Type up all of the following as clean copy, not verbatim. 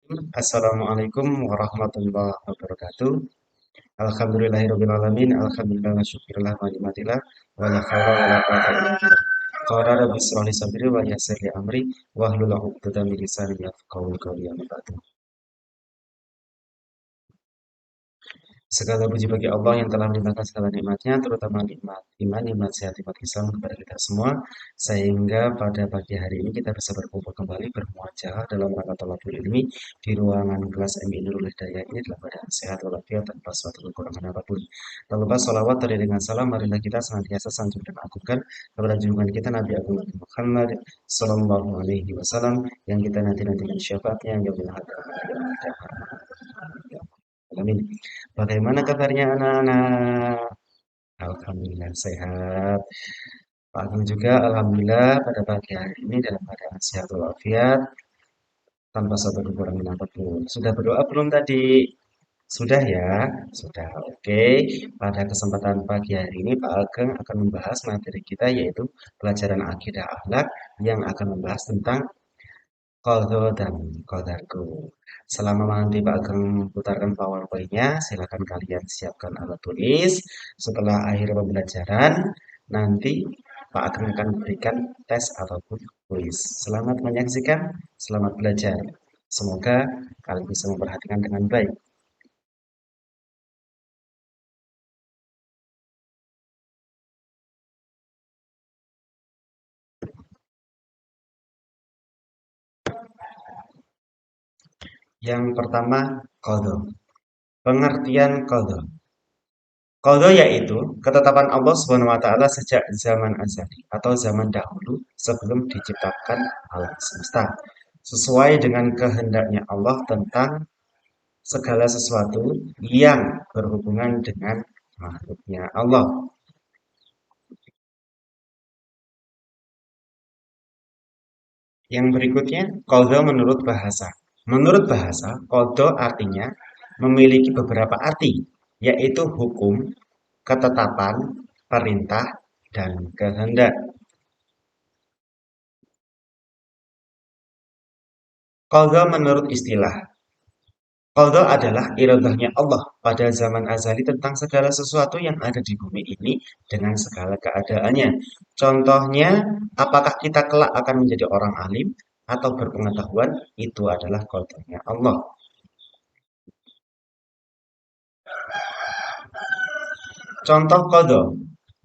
Assalamualaikum warahmatullahi wabarakatuh. Alhamdulillahirrabbilalamin. Alhamdulillah wa syukurillah wa nikmatillah. Wa la hawla wa la quwata illa billah. Qala rabbi ishrah li sadri wa yassir li amri wahlul 'uqdatam min lisani yafqahu qawli. Amma ba'du. Segala puji bagi Allah yang telah melimpahkan segala nikmatnya, terutama nikmat iman, nikmat sehat, nikmat Islam kepada kita semua, sehingga pada pagi hari ini kita bisa berkumpul kembali bermuajalah dalam rangka thalabul ilmi di ruangan kelas MI Nurul Hidayah ini dalam keadaan sehat walafiat tanpa suatu kekurangan apapun. Tak lupa salawat dari dengan salam, marilah kita senantiasa sanjung dan agungkan kepada junjungan kita Nabi Agung Muhammad Sallallahu Alaihi Wasallam yang kita nanti-nantikan syafaatnya yang yaumil Amin. Bagaimana kabarnya anak-anak? Alhamdulillah sehat. Pak Agung juga Alhamdulillah pada pagi hari ini dalam keadaan sehat walafiat tanpa satu kekurangan apapun. Sudah berdoa belum tadi? Sudah ya? Sudah. Oke. Pada kesempatan pagi hari ini Pak Ageng akan membahas materi kita yaitu pelajaran akidah akhlak yang akan membahas tentang qadha dan qadarku. Selama nanti Pak Ageng putarkan PowerPoint-nya, silakan kalian siapkan alat tulis. Setelah akhir pembelajaran, nanti Pak Ageng akan berikan tes ataupun kuis. Selamat menyaksikan, selamat belajar. Semoga kalian bisa memperhatikan dengan baik. Yang pertama, qadha. Pengertian qadha. Qadha yaitu ketetapan Allah Subhanahu wa taala sejak zaman azali atau zaman dahulu sebelum diciptakan alam semesta. Sesuai dengan kehendaknya Allah tentang segala sesuatu yang berhubungan dengan makhluknya Allah. Yang berikutnya, qadha menurut bahasa. Menurut bahasa, qadha artinya memiliki beberapa arti, yaitu hukum, ketetapan, perintah, dan kehendak. Qadha menurut istilah. Qadha adalah iradahnya Allah pada zaman azali tentang segala sesuatu yang ada di bumi ini dengan segala keadaannya. Contohnya, apakah kita kelak akan menjadi orang alim atau berpengetahuan, itu adalah qadhanya Allah. Contoh qadha.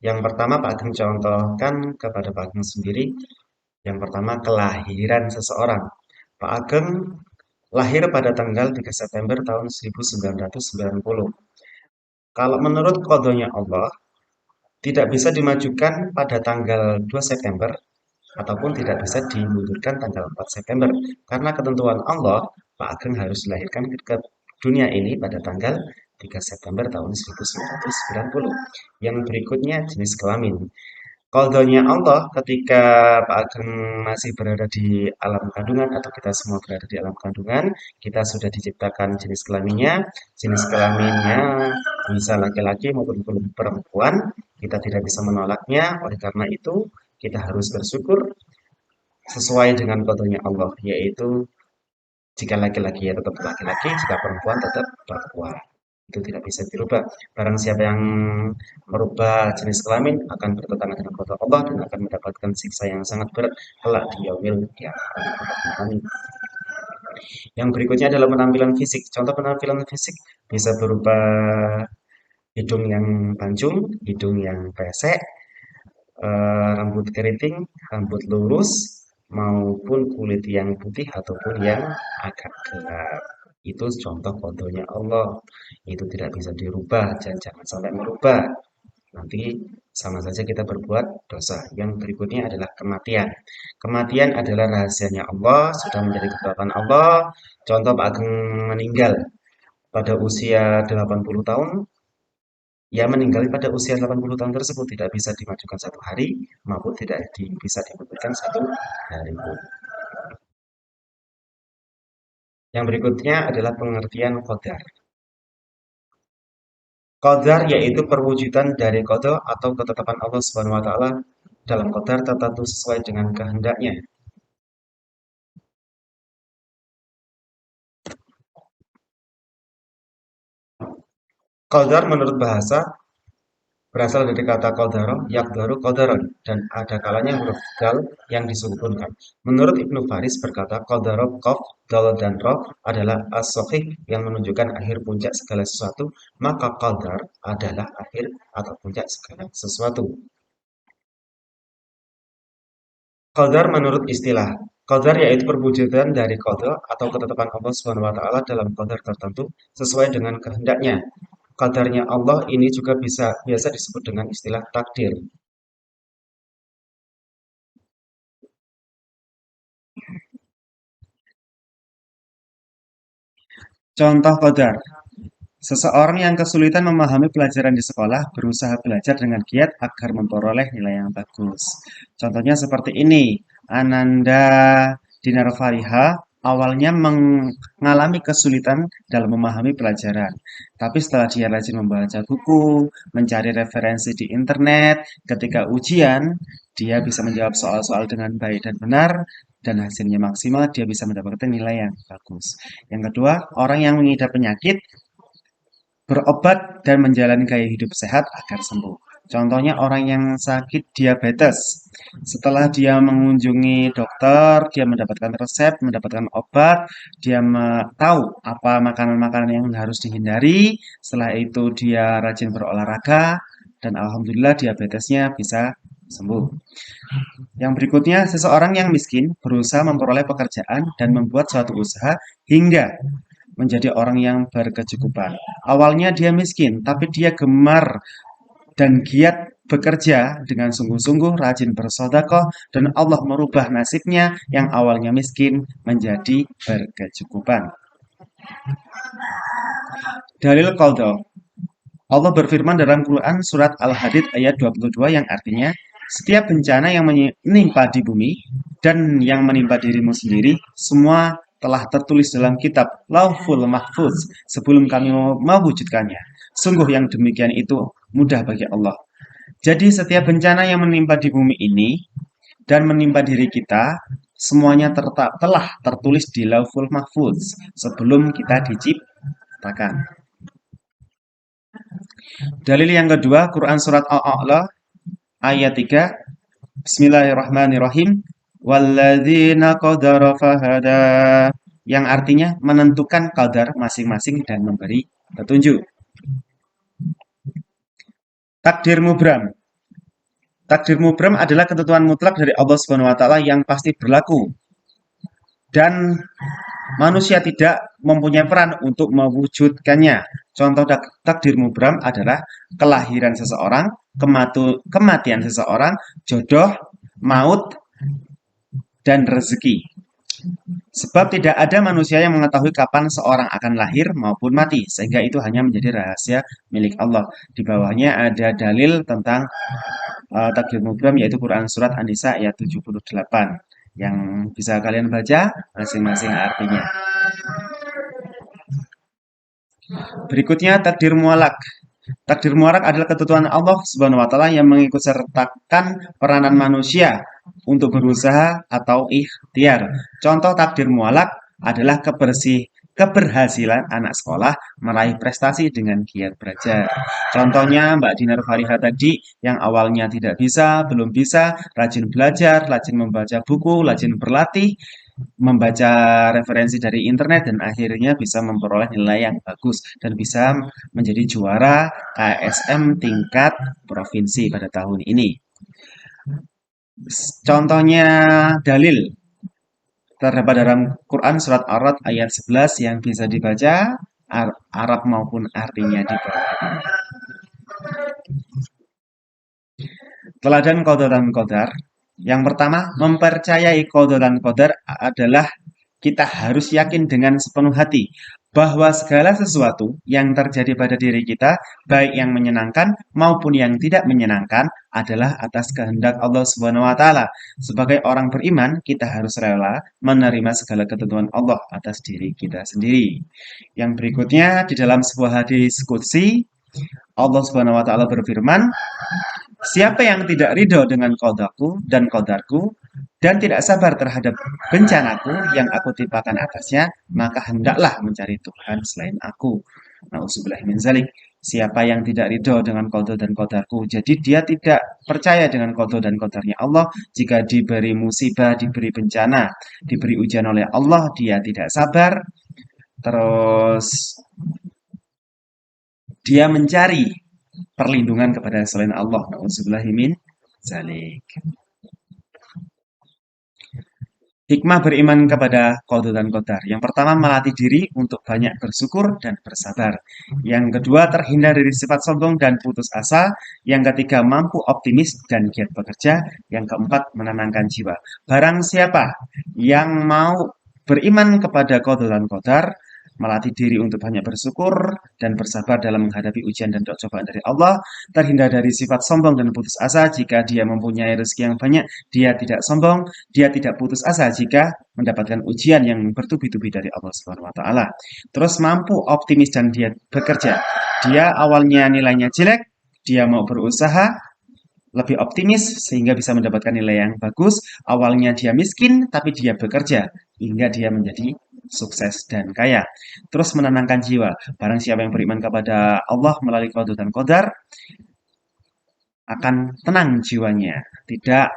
Yang pertama Pak Ageng contohkan kepada Pak Ageng sendiri. Yang pertama kelahiran seseorang. Pak Ageng lahir pada tanggal 3 September tahun 1990. Kalau menurut qadhanya Allah, tidak bisa dimajukan pada tanggal 2 September ataupun tidak bisa dimundurkan tanggal 4 September. Karena ketentuan Allah, Pak Ageng harus dilahirkan ke dunia ini pada tanggal 3 September tahun 1990. Yang berikutnya jenis kelamin. Qadhanya Allah ketika Pak Ageng masih berada di alam kandungan atau kita semua berada di alam kandungan, kita sudah diciptakan jenis kelaminnya. Jenis kelaminnya bisa laki-laki maupun perempuan, kita tidak bisa menolaknya. Oleh karena itu, kita harus bersyukur sesuai dengan qadhanya Allah, yaitu jika laki-laki ya tetap laki-laki, jika perempuan tetap perempuan. Itu tidak bisa dirubah. Barang siapa yang merubah jenis kelamin akan bertentangan dengan qadha Allah dan akan mendapatkan siksa yang sangat berat kelak di yaumil qiyamah. Yang berikutnya adalah penampilan fisik. Contoh penampilan fisik bisa berupa hidung yang pancung, hidung yang pesek, rambut keriting, rambut lurus, maupun kulit yang putih ataupun yang agak gelap. Itu contoh qadhanya Allah. Itu tidak bisa dirubah dan jangan sampai merubah. Nanti sama saja kita berbuat dosa. Yang berikutnya adalah kematian. Kematian adalah rahasianya Allah, sudah menjadi ketetapan Allah. Contoh Pak Ageng meninggal pada usia 80 tahun, ia meninggal pada usia 80 tahun tersebut tidak bisa dimajukan satu hari maupun tidak bisa diberikan satu hari pun. Yang berikutnya adalah pengertian qadar. Qadar yaitu perwujudan dari qada atau ketetapan Allah Subhanahu wa taala dalam qadar tertentu sesuai dengan kehendaknya. Qadar menurut bahasa berasal dari kata qadara, yaqdaru qadaran, dan ada kalanya huruf dal yang disukunkan. Menurut Ibnu Faris berkata, qadara qaf, dal, dan ra adalah as-sahih yang menunjukkan akhir puncak segala sesuatu, maka qadar adalah akhir atau puncak segala sesuatu. Qadar menurut istilah. Qadar yaitu perwujudan dari qada atau ketetapan Allah Subhanahu wa taala dalam qadar tertentu sesuai dengan kehendaknya. Qadarnya Allah ini juga biasa disebut dengan istilah takdir. Contoh qadar. Seseorang yang kesulitan memahami pelajaran di sekolah berusaha belajar dengan giat agar memperoleh nilai yang bagus. Contohnya seperti ini. Ananda Dinar Fariha awalnya mengalami kesulitan dalam memahami pelajaran. Tapi setelah dia rajin membaca buku, mencari referensi di internet, ketika ujian, dia bisa menjawab soal-soal dengan baik dan benar, dan hasilnya maksimal, dia bisa mendapatkan nilai yang bagus. Yang kedua, orang yang mengidap penyakit berobat dan menjalani gaya hidup sehat agar sembuh. Contohnya orang yang sakit diabetes. Setelah dia mengunjungi dokter, dia mendapatkan resep, mendapatkan obat, dia tahu apa makanan-makanan yang harus dihindari. Setelah itu dia rajin berolahraga dan alhamdulillah diabetesnya bisa sembuh. Yang berikutnya, seseorang yang miskin berusaha memperoleh pekerjaan dan membuat suatu usaha hingga menjadi orang yang berkecukupan. Awalnya dia miskin, tapi dia gemar dan giat bekerja dengan sungguh-sungguh, rajin bersodakoh, dan Allah merubah nasibnya yang awalnya miskin menjadi berkecukupan. Dalil qadha. Allah berfirman dalam Quran surat Al-Hadid ayat 22 yang artinya, setiap bencana yang menimpa di bumi dan yang menimpa dirimu sendiri, semua telah tertulis dalam kitab Lauhul Mahfuz sebelum kami mewujudkannya. Sungguh yang demikian itu mudah bagi Allah. Jadi setiap bencana yang menimpa di bumi ini dan menimpa diri kita, semuanya telah tertulis di Lauhul Mahfuz sebelum kita diciptakan. Dalil yang kedua, Quran surat Al-A'la ayat 3. Bismillahirrahmanirrahim. Walladzina qadara fahada. Yang artinya menentukan qadar masing-masing dan memberi petunjuk. Takdir mubram. Takdir mubram adalah ketentuan mutlak dari Allah Subhanahu wa taala yang pasti berlaku dan manusia tidak mempunyai peran untuk mewujudkannya. Contoh takdir mubram adalah kelahiran seseorang, kematian seseorang, jodoh, maut, dan rezeki. Sebab tidak ada manusia yang mengetahui kapan seorang akan lahir maupun mati, sehingga itu hanya menjadi rahasia milik Allah. Di bawahnya ada dalil tentang takdir mubram yaitu Quran surat An-Nisa ayat 78 yang bisa kalian baca masing-masing artinya. Berikutnya takdir mualak. Takdir mualak adalah ketentuan Allah Subhanahu wa taala yang mengikut sertakan peranan manusia untuk berusaha atau ikhtiar. Contoh takdir mualak adalah keberhasilan anak sekolah meraih prestasi dengan giat belajar. Contohnya Mbak Dinar Fariha tadi yang awalnya tidak bisa, belum bisa, rajin belajar, rajin membaca buku, rajin berlatih, membaca referensi dari internet dan akhirnya bisa memperoleh nilai yang bagus dan bisa menjadi juara KSM tingkat provinsi pada tahun ini. Contohnya dalil terdapat dalam Quran surat Ar-Ra'd ayat 11 yang bisa dibaca Arab maupun artinya di bawah. Teladan qadar dan qadar. Yang pertama, mempercayai qadar dan qadar adalah kita harus yakin dengan sepenuh hati bahwa segala sesuatu yang terjadi pada diri kita, baik yang menyenangkan maupun yang tidak menyenangkan, adalah atas kehendak Allah Subhanahu wa taala. Sebagai orang beriman, kita harus rela menerima segala ketentuan Allah atas diri kita sendiri. Yang berikutnya di dalam sebuah hadis qudsi, Allah Subhanahu wa taala berfirman, siapa yang tidak ridho dengan qadaku dan qadarku dan tidak sabar terhadap bencanaku yang aku timpakan atasnya, maka hendaklah mencari Tuhan selain aku. Nauzubillah min zalik. Siapa yang tidak ridho dengan qada dan qadarku. Jadi dia tidak percaya dengan qada dan qadarnya Allah. Jika diberi musibah, diberi bencana, diberi ujian oleh Allah, dia tidak sabar. Terus dia mencari perlindungan kepada selain Allah. Nauzubillahi min zalik. Hikmah beriman kepada qada dan qadar. Yang pertama, melatih diri untuk banyak bersyukur dan bersabar. Yang kedua, terhindar dari sifat sombong dan putus asa. Yang ketiga, mampu optimis dan giat bekerja. Yang keempat, menenangkan jiwa. Barang siapa yang mau beriman kepada qada dan qadar, melatih diri untuk banyak bersyukur dan bersabar dalam menghadapi ujian dan cobaan dari Allah, terhindar dari sifat sombong dan putus asa. Jika dia mempunyai rezeki yang banyak, dia tidak sombong, dia tidak putus asa jika mendapatkan ujian yang bertubi-tubi dari Allah Subhanahu wa taala. Terus mampu optimis dan dia bekerja. Dia awalnya nilainya jelek, dia mau berusaha lebih optimis sehingga bisa mendapatkan nilai yang bagus. Awalnya dia miskin, tapi dia bekerja hingga dia menjadi sukses dan kaya. Terus menenangkan jiwa. Barang siapa yang beriman kepada Allah melalui qada dan qadar akan tenang jiwanya, tidak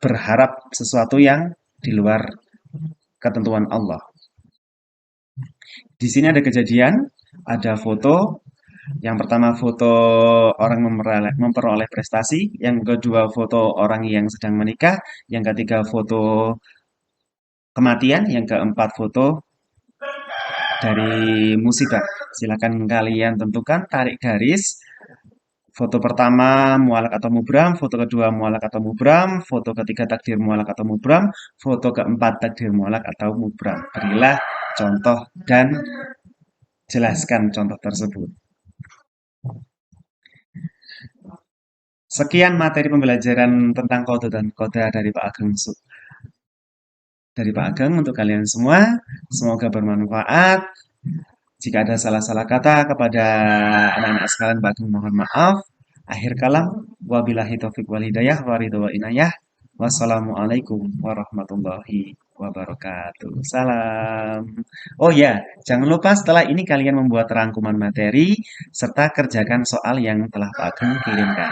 berharap sesuatu yang di luar ketentuan Allah. Di sini ada kejadian, ada foto. Yang pertama foto orang memperoleh prestasi, yang kedua foto orang yang sedang menikah, yang ketiga foto kematian, yang keempat foto dari musibah. Silakan kalian tentukan, tarik garis. Foto pertama mualak atau mubram, foto kedua mualak atau mubram, foto ketiga takdir mualak atau mubram, foto keempat takdir mualak atau mubram. Berilah contoh dan jelaskan contoh tersebut. Sekian materi pembelajaran tentang qada dan qadar dari Pak Ageng untuk kalian semua. Semoga bermanfaat. Jika ada salah-salah kata kepada anak-anak sekalian, Pak Ageng mohon maaf. Akhir kalam, wabillahi taufiq wal hidayah, waridho wa inayah. Wassalamualaikum warahmatullahi wabarakatuh. Salam. Oh ya, jangan lupa setelah ini kalian membuat rangkuman materi serta kerjakan soal yang telah Pak Ageng kirimkan.